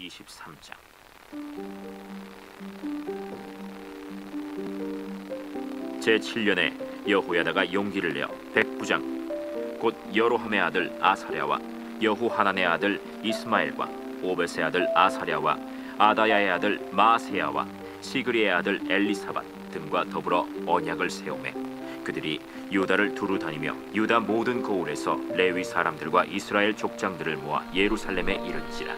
23장. 제7년에 여호야다가 용기를 내어 백부장 곧 여로함의 아들 아사랴와 여호하난의 아들 이스마엘과 오벳의 아들 아사랴와 아다야의 아들 마세야와 시그리의 아들 엘리사밧 등과 더불어 언약을 세우매 그들이 유다를 두루 다니며 유다 모든 고을에서 레위 사람들과 이스라엘 족장들을 모아 예루살렘에 이른지라.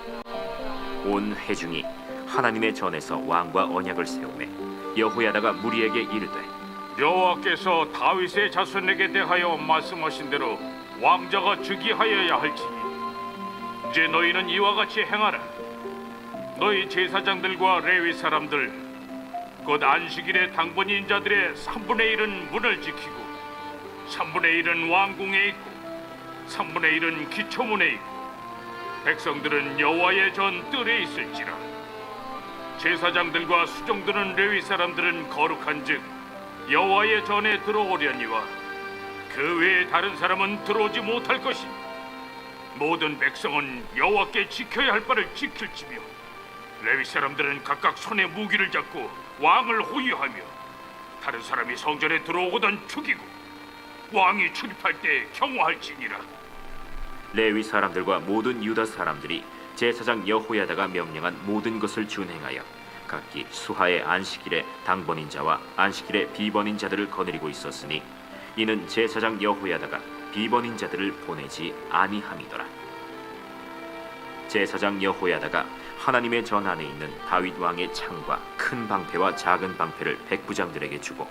온 회중이 하나님의 전에서 왕과 언약을 세우매 여호야다가 무리에게 이르되 여호와께서 다윗의 자손에게 대하여 말씀하신 대로 왕자가 즉위하여야 할지니 이제 너희는 이와 같이 행하라. 너희 제사장들과 레위 사람들 곧 안식일의 당번인 자들의 3분의 1은 문을 지키고 3분의 1은 왕궁에 있고 3분의 1은 기초문에 있고 백성들은 여호와의 전 뜰에 있을지라. 제사장들과 수종드는 레위 사람들은 거룩한즉 여호와의 전에 들어오려니와 그 외에 다른 사람은 들어오지 못할 것이니 모든 백성은 여호와께 지켜야 할 바를 지킬지며 레위 사람들은 각각 손에 무기를 잡고 왕을 호위하며 다른 사람이 성전에 들어오거든 죽이고 왕이 출입할 때 경호할지니라. 레위 사람들과 모든 유다 사람들이 제사장 여호야다가 명령한 모든 것을 준행하여 각기 수하의 안식일에 당번인 자와 안식일에 비번인 자들을 거느리고 있었으니 이는 제사장 여호야다가 비번인 자들을 보내지 아니함이더라. 제사장 여호야다가 하나님의 전 안에 있는 다윗 왕의 창과 큰 방패와 작은 방패를 백부장들에게 주고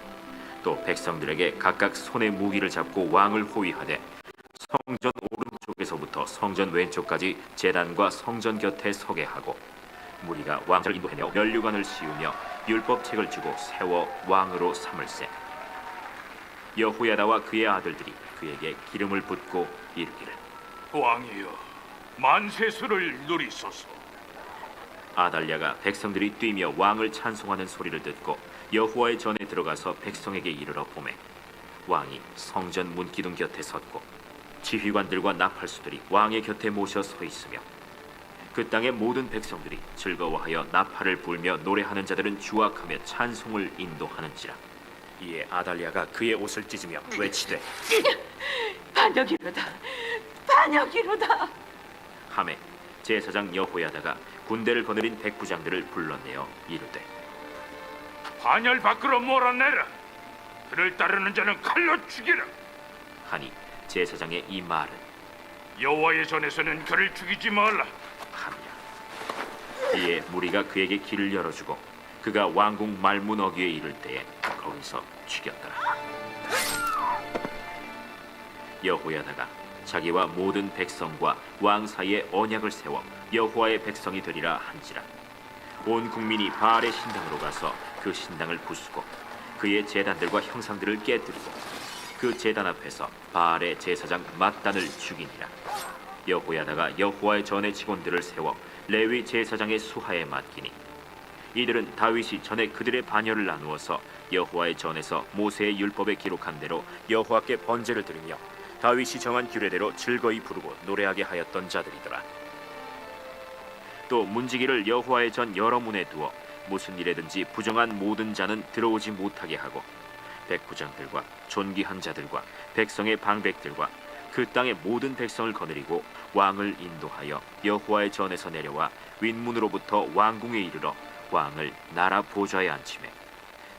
또 백성들에게 각각 손에 무기를 잡고 왕을 호위하되 성전 오른쪽에서부터 성전 왼쪽까지 제단과 성전 곁에 서게 하고 무리가 왕자를 인도하며 면류관을 씌우며 율법책을 주고 세워 왕으로 삼을세. 여호야다와 그의 아들들이 그에게 기름을 붓고 이르기를 왕이여 만세수를 누리소서. 아달랴가 백성들이 뛰며 왕을 찬송하는 소리를 듣고 여호와의 전에 들어가서 백성에게 이르러 보매 왕이 성전 문기둥 곁에 섰고 지휘관들과 나팔수들이 왕의 곁에 모셔 서 있으며 그 땅의 모든 백성들이 즐거워하여 나팔을 불며 노래하는 자들은 주악하며 찬송을 인도하는지라. 이에 아달랴가 그의 옷을 찢으며 외치되 반역이로다, 반역이로다 하매 제사장 여호야다가 군대를 거느린 백부장들을 불러내어 이르되 반열 밖으로 몰아내라. 그를 따르는 자는 칼로 죽이라. 하니 제사장의 이 말은 여호와의 전에서는 그를 죽이지 말라 함이라. 이에 무리가 그에게 길을 열어주고 그가 왕궁 말문 어귀에 이를 때에 거기서 죽였더라. 여호야다가 자기와 모든 백성과 왕 사이에 언약을 세워 여호와의 백성이 되리라 한지라. 온 국민이 바알의 신당으로 가서 그 신당을 부수고 그의 제단들과 형상들을 깨뜨리고 그 제단 앞에서 바알의 제사장 mat단을 죽이니라. 여호야다가 여호와의 전의 직원들을 세워 레위 제사장의 수하에 맡기니 이들은 다윗이 전에 그들의 반열을 나누어서 여호와의 전에서 모세의 율법에 기록한 대로 여호와께 번제를 드리며 다윗이 정한 규례대로 즐거이 부르고 노래하게 하였던 자들이더라. 또 문지기를 여호와의 전 여러 문에 두어 무슨 일에든지 부정한 모든 자는 들어오지 못하게 하고 백부장들과 존귀한 자들과 백성의 방백들과 그 땅의 모든 백성을 거느리고 왕을 인도하여 여호와의 전에서 내려와 윗문으로부터 왕궁에 이르러 왕을 나라 보좌에 앉히매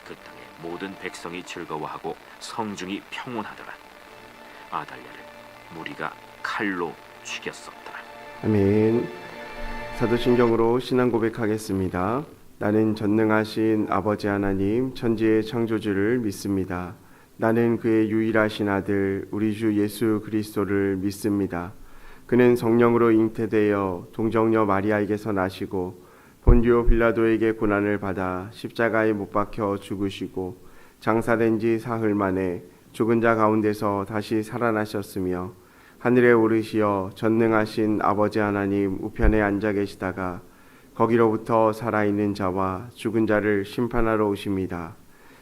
그 땅의 모든 백성이 즐거워하고 성중이 평온하더라. 아달랴를 무리가 칼로 죽였었더라. 아멘. 사도신경으로 신앙 고백하겠습니다. 나는 전능하신 아버지 하나님 천지의 창조주를 믿습니다. 나는 그의 유일하신 아들 우리 주 예수 그리스도를 믿습니다. 그는 성령으로 잉태되어 동정녀 마리아에게서 나시고 본디오 빌라도에게 고난을 받아 십자가에 못 박혀 죽으시고 장사된 지 사흘 만에 죽은 자 가운데서 다시 살아나셨으며 하늘에 오르시어 전능하신 아버지 하나님 우편에 앉아 계시다가 거기로부터 살아있는 자와 죽은 자를 심판하러 오십니다.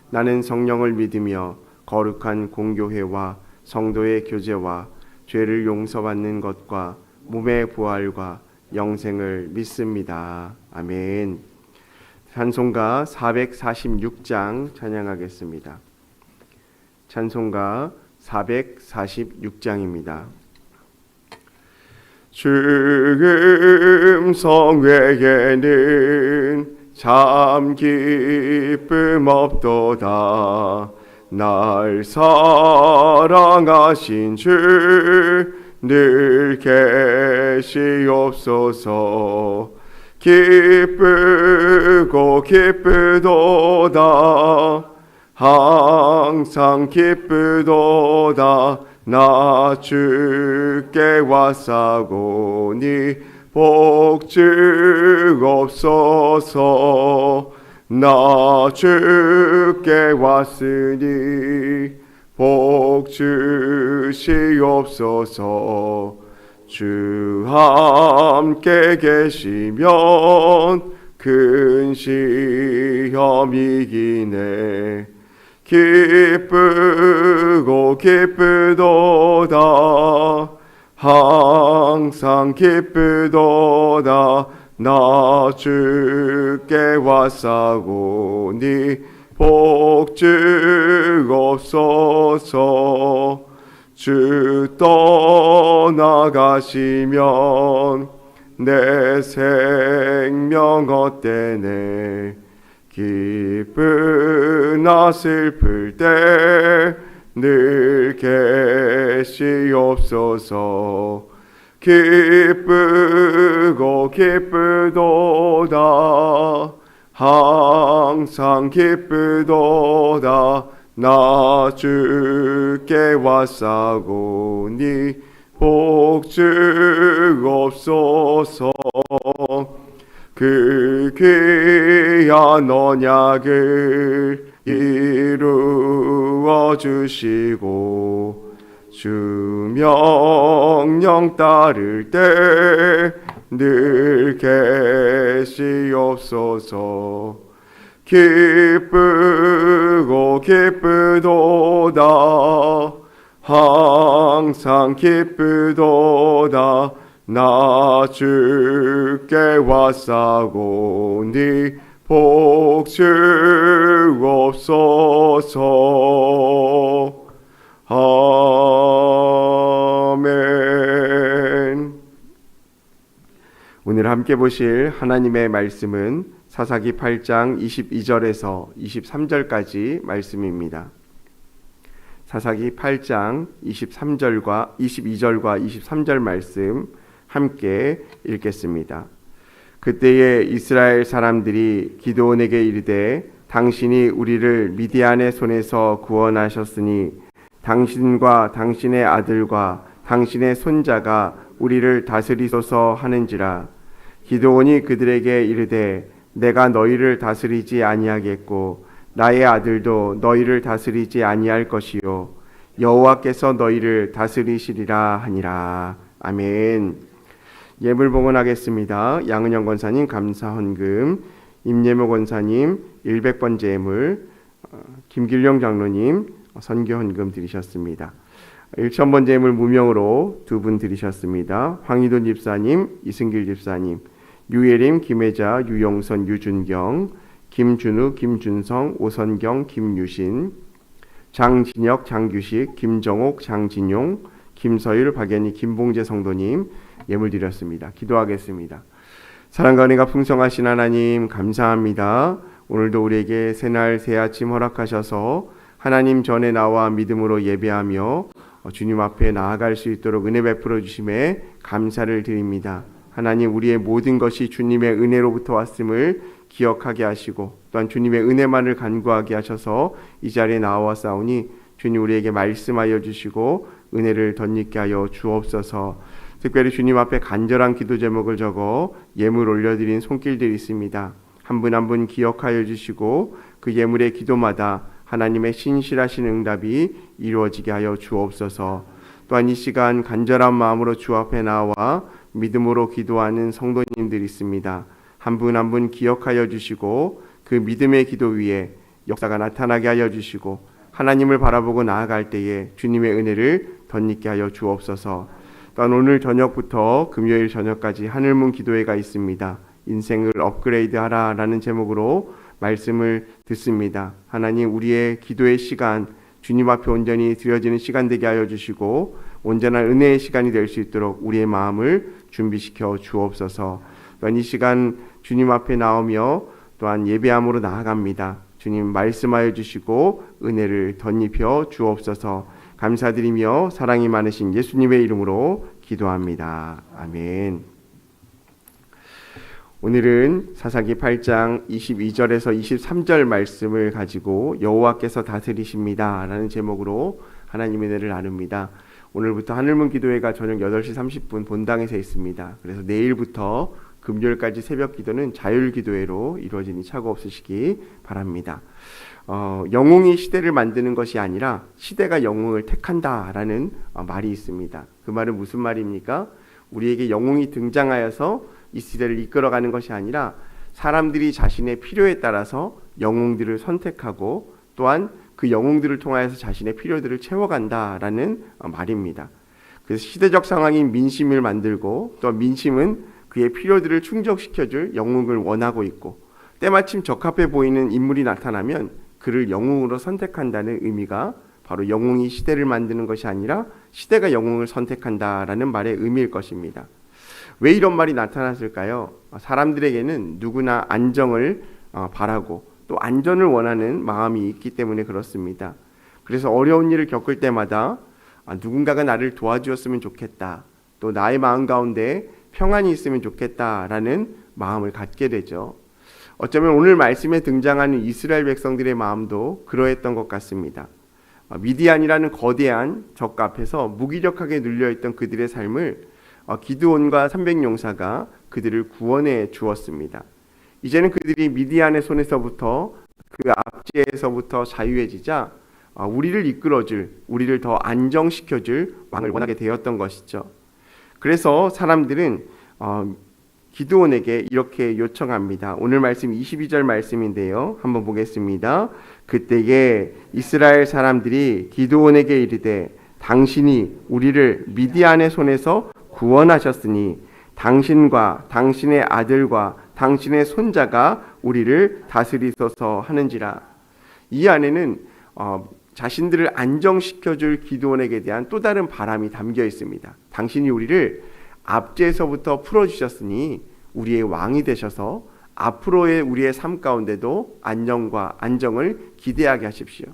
나는 성령을 믿으며 거룩한 공교회와 성도의 교제와 죄를 용서받는 것과 몸의 부활과 영생을 믿습니다. 아멘. 찬송가 446장 찬양하겠습니다. 찬송가 446장입니다. 죽음 성회에는 참 기쁨 없도다. 날 사랑하신 주 늘 계시옵소서. 기쁘고 기쁘도다. 항상 기쁘도다. 나 주께 왔사오니 복주옵소서. 나 주께 왔으니 복주시옵소서. 주 함께 계시면 큰 시험 이기네. 기쁘고 기쁘도다. 항상 기쁘도다. 나 주께 왔사오니 복주옵소서. 주 떠나가시면 내 생명 헛되네. 기쁘나 슬플 때 늘 계시옵소서. 기쁘고 기쁘도다. 항상 기쁘도다. 나 주께 왔사오니 복주옵소서. 그 귀한 언약을 이루어 주시고 주 명령 따를 때 늘 계시옵소서. 기쁘고 기쁘도다. 항상 기쁘도다. 나 주께 왔사오니 복주옵소서. 아멘. 오늘 함께 보실 하나님의 말씀은 사사기 8장 22절에서 23절까지 말씀입니다. 사사기 8장 22절과 23절 말씀 함께 읽겠습니다. 그때에 이스라엘 사람들이 기드온에게 이르되 당신이 우리를 미디안의 손에서 구원하셨으니 당신과 당신의 아들과 당신의 손자가 우리를 다스리소서 하는지라. 기드온이 그들에게 이르되 내가 너희를 다스리지 아니하겠고 나의 아들도 너희를 다스리지 아니할 것이요 여호와께서 너희를 다스리시리라 하니라. 아멘. 예물 봉헌하겠습니다. 양은영 권사님 감사 헌금, 임예모 권사님 100번째 예물, 김길령 장로님 선교 헌금 드리셨습니다. 1000번째 예물 무명으로 2분 드리셨습니다. 황희돈 집사님, 이승길 집사님, 유예림, 김혜자, 유영선, 유준경, 김준우, 김준성, 오선경, 김유신, 장진혁, 장규식, 김정옥, 장진용, 김서율, 박연희, 김봉재 성도님 예물 드렸습니다. 기도하겠습니다. 사랑과 은혜가 풍성하신 하나님 감사합니다. 오늘도 우리에게 새날 새아침 허락하셔서 하나님 전에 나와 믿음으로 예배하며 주님 앞에 나아갈 수 있도록 은혜 베풀어 주심에 감사를 드립니다. 하나님, 우리의 모든 것이 주님의 은혜로부터 왔음을 기억하게 하시고 또한 주님의 은혜만을 간구하게 하셔서 이 자리에 나와 싸우니 주님 우리에게 말씀하여 주시고 은혜를 덧입게 하여 주옵소서. 특별히 주님 앞에 간절한 기도 제목을 적어 예물 올려드린 손길들이 있습니다. 한 분 한 분 기억하여 주시고 그 예물의 기도마다 하나님의 신실하신 응답이 이루어지게 하여 주옵소서. 또한 이 시간 간절한 마음으로 주 앞에 나와 믿음으로 기도하는 성도님들이 있습니다. 한 분 한 분 기억하여 주시고 그 믿음의 기도 위에 역사가 나타나게 하여 주시고 하나님을 바라보고 나아갈 때에 주님의 은혜를 덧입게 하여 주옵소서. 또한 오늘 저녁부터 금요일 저녁까지 하늘문 기도회가 있습니다. 인생을 업그레이드하라라는 제목으로 말씀을 듣습니다. 하나님, 우리의 기도의 시간, 주님 앞에 온전히 드려지는 시간 되게 하여 주시고 온전한 은혜의 시간이 될 수 있도록 우리의 마음을 준비시켜 주옵소서. 또한 이 시간 주님 앞에 나오며 또한 예배함으로 나아갑니다. 주님 말씀하여 주시고 은혜를 덧입혀 주옵소서. 감사드리며 사랑이 많으신 예수님의 이름으로 기도합니다. 아멘. 오늘은 사사기 8장 22절에서 23절 말씀을 가지고 여호와께서 다스리십니다 라는 제목으로 하나님의 은혜를 나눕니다. 오늘부터 하늘문 기도회가 저녁 8시 30분 본당에서 있습니다. 그래서 내일부터 금요일까지 새벽 기도는 자율 기도회로 이루어지니 착오 없으시기 바랍니다. 영웅이 시대를 만드는 것이 아니라 시대가 영웅을 택한다라는 말이 있습니다. 그 말은 무슨 말입니까? 우리에게 영웅이 등장하여서 이 시대를 이끌어가는 것이 아니라 사람들이 자신의 필요에 따라서 영웅들을 선택하고 또한 그 영웅들을 통하여서 자신의 필요들을 채워간다라는 말입니다. 그래서 시대적 상황인 민심을 만들고 또 민심은 그의 필요들을 충족시켜줄 영웅을 원하고 있고 때마침 적합해 보이는 인물이 나타나면 그를 영웅으로 선택한다는 의미가 바로 영웅이 시대를 만드는 것이 아니라 시대가 영웅을 선택한다라는 말의 의미일 것입니다. 왜 이런 말이 나타났을까요? 사람들에게는 누구나 안정을 바라고 또 안전을 원하는 마음이 있기 때문에 그렇습니다. 그래서 어려운 일을 겪을 때마다 누군가가 나를 도와주었으면 좋겠다. 또 나의 마음 가운데 평안이 있으면 좋겠다라는 마음을 갖게 되죠. 어쩌면 오늘 말씀에 등장하는 이스라엘 백성들의 마음도 그러했던 것 같습니다. 미디안이라는 거대한 적 앞에서 무기력하게 눌려있던 그들의 삶을 기드온과 300용사가 그들을 구원해 주었습니다. 이제는 그들이 미디안의 손에서부터 그 압제에서부터 자유해지자 우리를 이끌어줄, 우리를 더 안정시켜줄 왕을 원하게 되었던 것이죠. 그래서 사람들은 기드온에게 이렇게 요청합니다. 오늘 말씀 22절 말씀인데요. 한번 보겠습니다. 그때에 이스라엘 사람들이 기드온에게 이르되 당신이 우리를 미디안의 손에서 구원하셨으니 당신과 당신의 아들과 당신의 손자가 우리를 다스리소서 하는지라. 이 안에는 자신들을 안정시켜줄 기드온에게 대한 또 다른 바람이 담겨 있습니다. 당신이 우리를 압제에서부터 풀어주셨으니 우리의 왕이 되셔서 앞으로의 우리의 삶 가운데도 안녕과 안정을 기대하게 하십시오.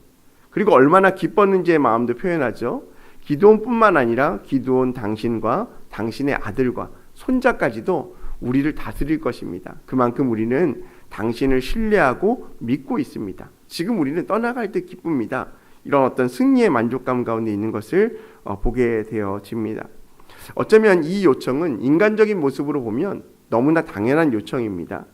그리고 얼마나 기뻤는지의 마음도 표현하죠. 기드온뿐만 아니라 기드온 당신과 당신의 아들과 손자까지도 우리를 다스릴 것입니다. 그만큼 우리는 당신을 신뢰하고 믿고 있습니다. 지금 우리는 떠나갈 때 기쁩니다. 이런 어떤 승리의 만족감 가운데 있는 것을 보게 되어집니다. 어쩌면 이 요청은 인간적인 모습으로 보면 너무나 당연한 요청입니다.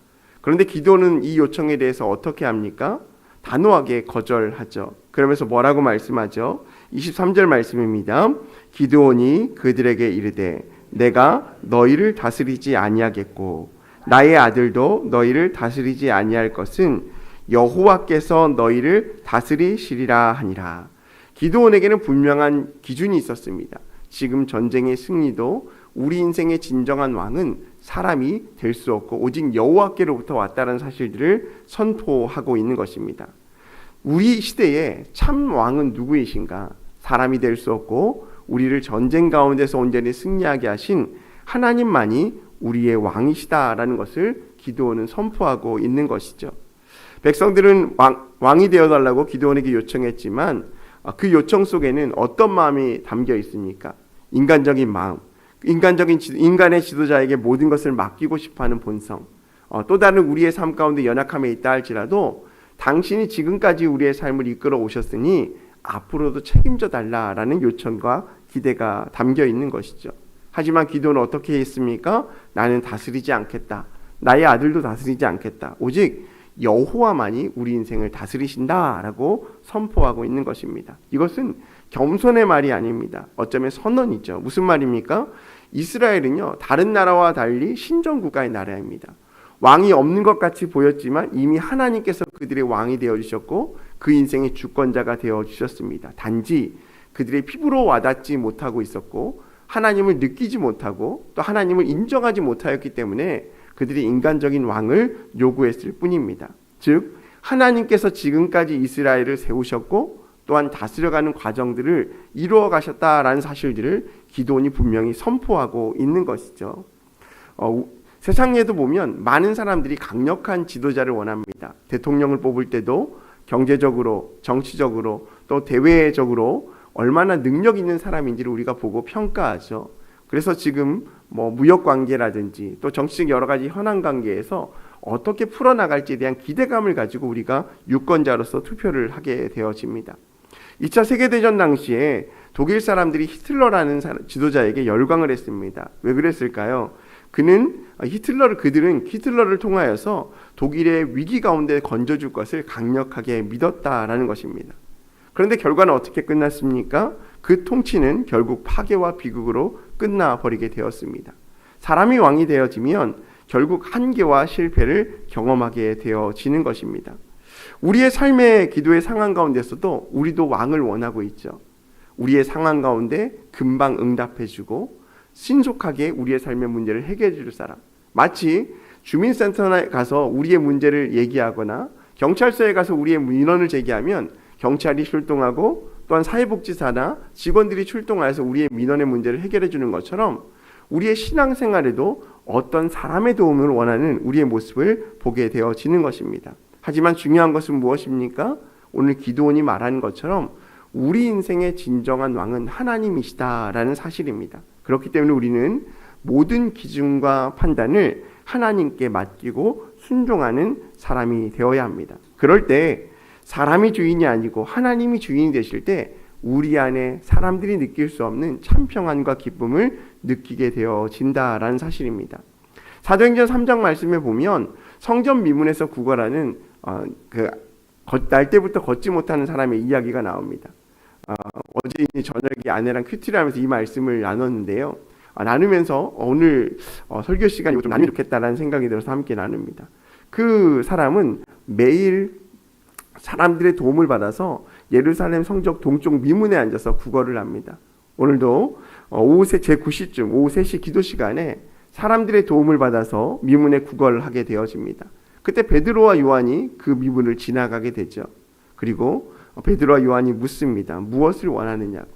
그런데 기도는 이 요청에 대해서 어떻게 합니까? 단호하게 거절하죠. 그러면서 뭐라고 말씀하죠? 23절 말씀입니다. 기드온이 그들에게 이르되 내가 너희를 다스리지 아니하겠고 나의 아들도 너희를 다스리지 아니할 것은 여호와께서 너희를 다스리시리라 하니라. 기드온에게는 분명한 기준이 있었습니다. 지금 전쟁의 승리도 우리 인생의 진정한 왕은 사람이 될 수 없고 오직 여호와께로부터 왔다는 사실들을 선포하고 있는 것입니다. 우리 시대에 참 왕은 누구이신가? 사람이 될 수 없고 우리를 전쟁 가운데서 온전히 승리하게 하신 하나님만이 우리의 왕이시다라는 것을 기드온은 선포하고 있는 것이죠. 백성들은 왕이 되어달라고 기드온에게 요청했지만 그 요청 속에는 어떤 마음이 담겨 있습니까? 인간적인 마음, 인간의 지도자에게 모든 것을 맡기고 싶어하는 본성, 또 다른 우리의 삶 가운데 연약함에 있다 할지라도 당신이 지금까지 우리의 삶을 이끌어 오셨으니 앞으로도 책임져 달라라는 요청과 기대가 담겨 있는 것이죠. 하지만 기도는 어떻게 했습니까? 나는 다스리지 않겠다. 나의 아들도 다스리지 않겠다. 오직 여호와만이 우리 인생을 다스리신다라고 선포하고 있는 것입니다. 이것은 겸손의 말이 아닙니다. 어쩌면 선언이죠. 무슨 말입니까? 이스라엘은요, 다른 나라와 달리 신정국가의 나라입니다. 왕이 없는 것 같이 보였지만 이미 하나님께서 그들의 왕이 되어주셨고 그 인생의 주권자가 되어주셨습니다. 단지 그들의 피부로 와닿지 못하고 있었고 하나님을 느끼지 못하고 또 하나님을 인정하지 못하였기 때문에 그들이 인간적인 왕을 요구했을 뿐입니다. 즉 하나님께서 지금까지 이스라엘을 세우셨고 또한 다스려가는 과정들을 이루어 가셨다라는 사실들을 기드온이 분명히 선포하고 있는 것이죠. 세상에도 보면 많은 사람들이 강력한 지도자를 원합니다. 대통령을 뽑을 때도 경제적으로, 정치적으로, 또 대외적으로 얼마나 능력 있는 사람인지를 우리가 보고 평가하죠. 그래서 지금 무역 관계라든지 또 정치적 여러 가지 현안 관계에서 어떻게 풀어나갈지에 대한 기대감을 가지고 우리가 유권자로서 투표를 하게 되어집니다. 2차 세계대전 당시에 독일 사람들이 히틀러라는 지도자에게 열광을 했습니다. 왜 그랬을까요? 그들은 히틀러를 통하여서 독일의 위기 가운데 건져줄 것을 강력하게 믿었다라는 것입니다. 그런데 결과는 어떻게 끝났습니까? 그 통치는 결국 파괴와 비극으로 끝나버리게 되었습니다. 사람이 왕이 되어지면 결국 한계와 실패를 경험하게 되어지는 것입니다. 우리의 삶의 기도의 상황 가운데서도 우리도 왕을 원하고 있죠. 우리의 상황 가운데 금방 응답해주고 신속하게 우리의 삶의 문제를 해결해 줄 사람, 마치 주민센터에 가서 우리의 문제를 얘기하거나 경찰서에 가서 우리의 민원을 제기하면 경찰이 출동하고 또한 사회복지사나 직원들이 출동하여서 우리의 민원의 문제를 해결해 주는 것처럼 우리의 신앙생활에도 어떤 사람의 도움을 원하는 우리의 모습을 보게 되어지는 것입니다. 하지만 중요한 것은 무엇입니까? 오늘 기드온이 말하는 것처럼 우리 인생의 진정한 왕은 하나님이시다라는 사실입니다. 그렇기 때문에 우리는 모든 기준과 판단을 하나님께 맡기고 순종하는 사람이 되어야 합니다. 그럴 때 사람이 주인이 아니고 하나님이 주인이 되실 때 우리 안에 사람들이 느낄 수 없는 참 평안과 기쁨을 느끼게 되어진다라는 사실입니다. 사도행전 3장 말씀에 보면 성전 미문에서 구걸하는 날 때부터 걷지 못하는 사람의 이야기가 나옵니다. 어제 저녁에 아내랑 큐티를 하면서 이 말씀을 나눴는데요. 나누면서 오늘 설교 시간이 좀 나누면 좋겠다라는 생각이 들어서 함께 나눕니다. 그 사람은 매일 사람들의 도움을 받아서 예루살렘 성적 동쪽 미문에 앉아서 구걸을 합니다. 오늘도 오후 제9시쯤 오후 3시 기도 시간에 사람들의 도움을 받아서 미문에 구걸을 하게 되어집니다. 그때 베드로와 요한이 그 미문을 지나가게 되죠. 그리고 베드로와 요한이 묻습니다. 무엇을 원하느냐고.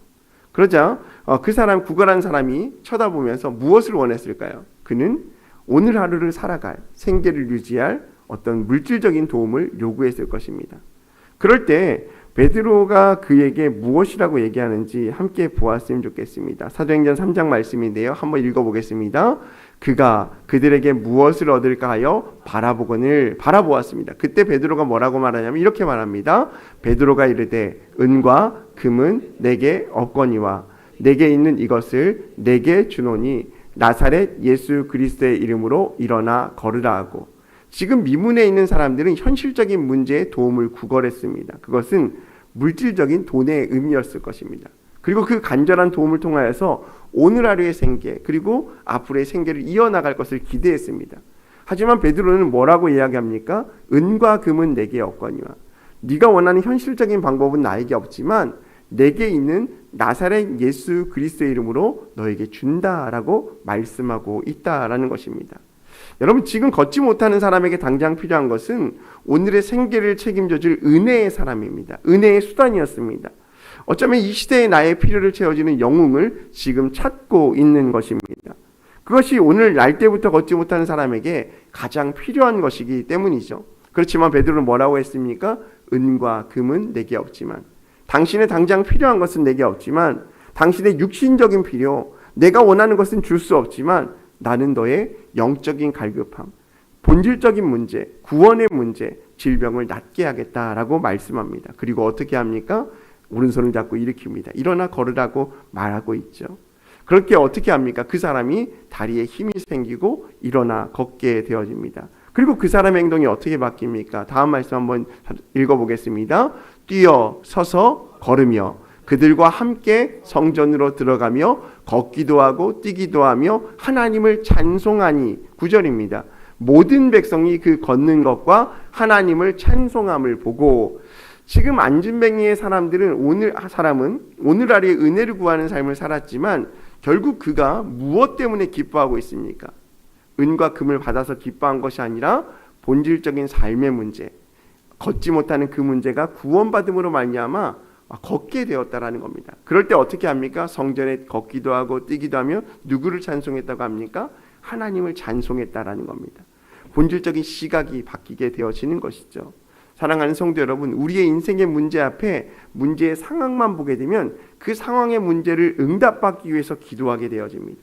그러자 그 사람 구걸한 사람이 쳐다보면서 무엇을 원했을까요? 그는 오늘 하루를 살아갈 생계를 유지할 어떤 물질적인 도움을 요구했을 것입니다. 그럴 때 베드로가 그에게 무엇이라고 얘기하는지 함께 보았으면 좋겠습니다. 사도행전 3장 말씀인데요. 한번 읽어보겠습니다. 그가 그들에게 무엇을 얻을까 하여 바라보았습니다. 그때 베드로가 뭐라고 말하냐면 이렇게 말합니다. 베드로가 이르되 은과 금은 내게 없거니와 내게 있는 이것을 내게 주노니 나사렛 예수 그리스도의 이름으로 일어나 걸으라 하고, 지금 미문에 있는 사람들은 현실적인 문제에 도움을 구걸했습니다. 그것은 물질적인 돈의 의미였을 것입니다. 그리고 그 간절한 도움을 통하여서 오늘 하루의 생계 그리고 앞으로의 생계를 이어나갈 것을 기대했습니다. 하지만 베드로는 뭐라고 이야기합니까? 은과 금은 내게 없거니와 네가 원하는 현실적인 방법은 나에게 없지만 내게 있는 나사렛 예수 그리스도의 이름으로 너에게 준다라고 말씀하고 있다라는 것입니다. 여러분, 지금 걷지 못하는 사람에게 당장 필요한 것은 오늘의 생계를 책임져 줄 은혜의 사람입니다. 은혜의 수단이었습니다. 어쩌면 이 시대의 나의 필요를 채워주는 영웅을 지금 찾고 있는 것입니다. 그것이 오늘 날 때부터 걷지 못하는 사람에게 가장 필요한 것이기 때문이죠. 그렇지만 베드로는 뭐라고 했습니까? 은과 금은 내게 없지만, 당신의 당장 필요한 것은 내게 없지만, 당신의 육신적인 필요, 내가 원하는 것은 줄 수 없지만 나는 너의 영적인 갈급함, 본질적인 문제, 구원의 문제, 질병을 낫게 하겠다라고 말씀합니다. 그리고 어떻게 합니까? 오른손을 잡고 일으킵니다. 일어나 걸으라고 말하고 있죠. 그렇게 어떻게 합니까? 그 사람이 다리에 힘이 생기고 일어나 걷게 되어집니다. 그리고 그 사람의 행동이 어떻게 바뀝니까? 다음 말씀 한번 읽어보겠습니다. 뛰어 서서 걸으며 그들과 함께 성전으로 들어가며 걷기도 하고 뛰기도 하며 하나님을 찬송하니, 9절입니다. 모든 백성이 그 걷는 것과 하나님을 찬송함을 보고, 지금 안진뱅이의 사람들은 오늘 하루의 은혜를 구하는 삶을 살았지만 결국 그가 무엇 때문에 기뻐하고 있습니까? 은과 금을 받아서 기뻐한 것이 아니라 본질적인 삶의 문제, 걷지 못하는 그 문제가 구원받음으로 말미암아 걷게 되었다라는 겁니다. 그럴 때 어떻게 합니까? 성전에 걷기도 하고 뛰기도 하며 누구를 찬송했다고 합니까? 하나님을 찬송했다라는 겁니다. 본질적인 시각이 바뀌게 되어지는 것이죠. 사랑하는 성도 여러분, 우리의 인생의 문제 앞에 문제의 상황만 보게 되면 그 상황의 문제를 응답받기 위해서 기도하게 되어집니다.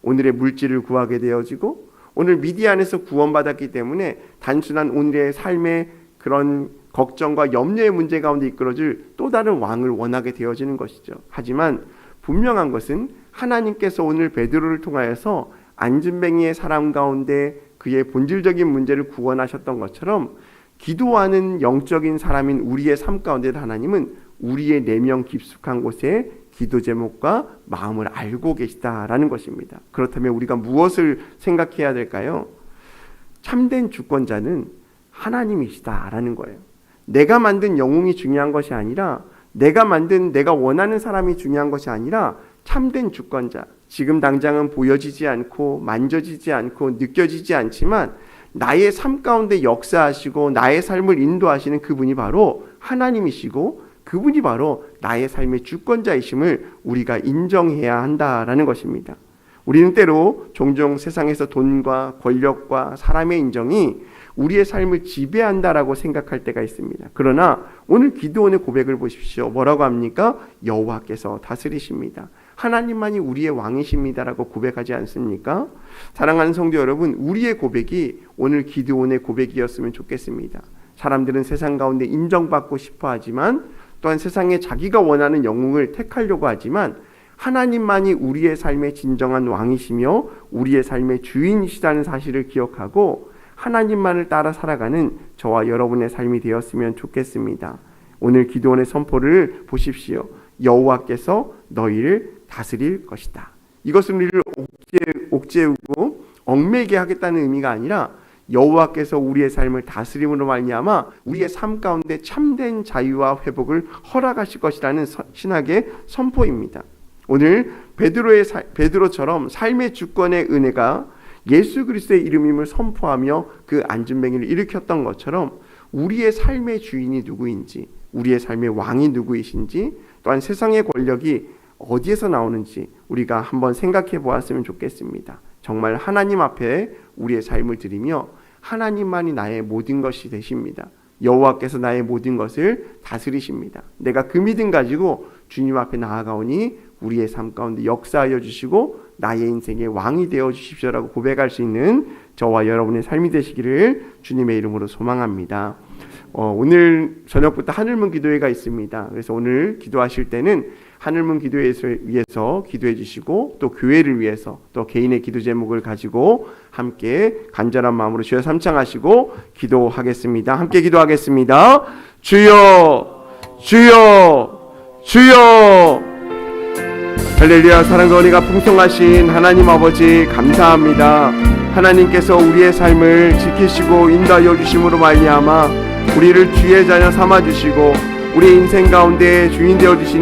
오늘의 물질을 구하게 되어지고 오늘 미디어 안에서 구원받았기 때문에 단순한 오늘의 삶의 그런 걱정과 염려의 문제 가운데 이끌어질 또 다른 왕을 원하게 되어지는 것이죠. 하지만 분명한 것은 하나님께서 오늘 베드로를 통하여서 안진뱅이의 사람 가운데 그의 본질적인 문제를 구원하셨던 것처럼 기도하는 영적인 사람인 우리의 삶 가운데 하나님은 우리의 내면 깊숙한 곳에 기도 제목과 마음을 알고 계시다라는 것입니다. 그렇다면 우리가 무엇을 생각해야 될까요? 참된 주권자는 하나님이시다라는 거예요. 내가 만든 영웅이 중요한 것이 아니라 내가 원하는 사람이 중요한 것이 아니라 참된 주권자, 지금 당장은 보여지지 않고 만져지지 않고 느껴지지 않지만 나의 삶 가운데 역사하시고 나의 삶을 인도하시는 그분이 바로 하나님이시고 그분이 바로 나의 삶의 주권자이심을 우리가 인정해야 한다라는 것입니다. 우리는 때로 종종 세상에서 돈과 권력과 사람의 인정이 우리의 삶을 지배한다라고 생각할 때가 있습니다. 그러나 오늘 기드온의 고백을 보십시오. 뭐라고 합니까? 여호와께서 다스리십니다. 하나님만이 우리의 왕이십니다라고 고백하지 않습니까? 사랑하는 성도 여러분, 우리의 고백이 오늘 기드온의 고백이었으면 좋겠습니다. 사람들은 세상 가운데 인정받고 싶어 하지만 또한 세상에 자기가 원하는 영웅을 택하려고 하지만 하나님만이 우리의 삶의 진정한 왕이시며 우리의 삶의 주인이시다는 사실을 기억하고 하나님만을 따라 살아가는 저와 여러분의 삶이 되었으면 좋겠습니다. 오늘 기드온의 선포를 보십시오. 여호와께서 너희를 다스릴 것이다. 이것은 우리를 옥죄우고 얽매이게 하겠다는 의미가 아니라 여호와께서 우리의 삶을 다스림으로 말미암아 우리의 삶 가운데 참된 자유와 회복을 허락하실 것이라는 신학의 선포입니다. 오늘 베드로처럼 삶의 주권의 은혜가 예수 그리스도의 이름임을 선포하며 그 안진뱅이를 일으켰던 것처럼 우리의 삶의 주인이 누구인지, 우리의 삶의 왕이 누구이신지, 또한 세상의 권력이 어디에서 나오는지 우리가 한번 생각해 보았으면 좋겠습니다. 정말 하나님 앞에 우리의 삶을 드리며 하나님만이 나의 모든 것이 되십니다. 여호와께서 나의 모든 것을 다스리십니다. 내가 그 믿음 가지고 주님 앞에 나아가오니 우리의 삶 가운데 역사하여 주시고 나의 인생의 왕이 되어 주십시오라고 고백할 수 있는 저와 여러분의 삶이 되시기를 주님의 이름으로 소망합니다. 오늘 저녁부터 하늘문 기도회가 있습니다. 그래서 오늘 기도하실 때는 하늘문 기도회를 위해서 기도해 주시고 또 교회를 위해서 또 개인의 기도 제목을 가지고 함께 간절한 마음으로 주여 삼창하시고 기도하겠습니다. 함께 기도하겠습니다. 주여 주여 주여. 할렐루야. 사랑과 은혜가 풍성하신 하나님 아버지 감사합니다. 하나님께서 우리의 삶을 지키시고 인도하여 주심으로 말미암아 우리를 주의 자녀 삼아 주시고 우리 인생 가운데 주인 되어 주시니